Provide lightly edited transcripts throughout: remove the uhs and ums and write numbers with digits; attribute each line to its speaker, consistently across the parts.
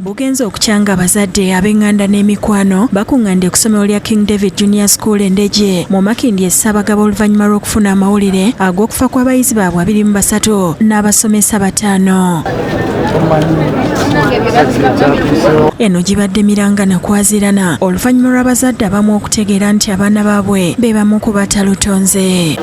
Speaker 1: Bugenzo okukyanga abazadde ab'enganda n'emikwano bakuŋŋaanidde ku ssomero lya King David Junior School Endeje mu Makindye Ssaabagaba oluvannyuma lw'okufuna amawulire ag'okufa kw'abayizi baabwe 23 n'abasomesa 5. Eno gibadde mirangana kwazirana oluvannyuma lw'abazadde abamu okutegeera nti abaana baabwe be bamu ku batalutonze.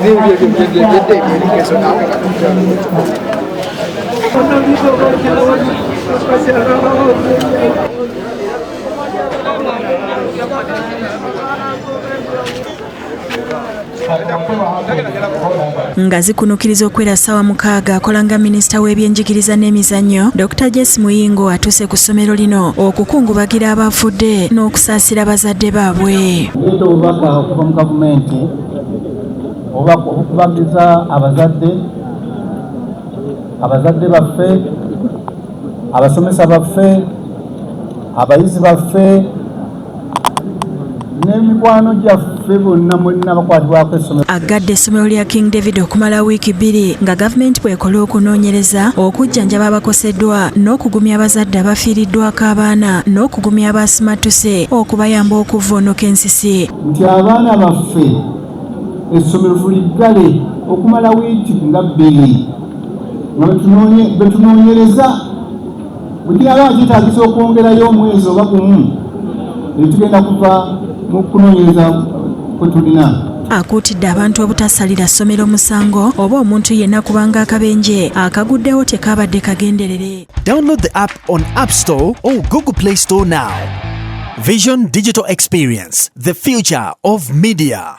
Speaker 1: Nga zikunukiriza okwera ssaawa 6 akolanga minisita w'ebyenjigiriza n'emizannyo Dr. Jesse Muyingo atuuse ku ssomero lino okukungubagira abafudde n'okusaasira bazadde baabwe.
Speaker 2: Obubaka okuva mu gavumenti okubagiza abazadde baffe, abasomesa baffe, abayizi baffe n'emikwano gyaffe bonna mwenna bakwatibwako essomero.
Speaker 1: Agadde essomero lya King David okumala wiiki 2 nga gavumenti bw'ekola okunoonyereza okujjanjaba abakoseddwa n'okugumya abazadde abafiiriddwako abaana n'okugumya abasimatuse okubayamba okuvvuunuka ensisi.
Speaker 2: Nti abaana baffe essomero tuliggale okumala wiiki nga 2 nga betunoonyereza bwekiraba kyetaagisa okwongerayo omwezi oba gumu tugenda kuva mu kunoonyereza kwe tulina.
Speaker 1: Akuutidde abantu obutasalira ssomero musango oba omuntu yenna kubanga akabenje akaguddewo tekaabadde kagenderere.
Speaker 3: Download the app on App Store or Google Play Store now. Vision Digital Experience, the future of media.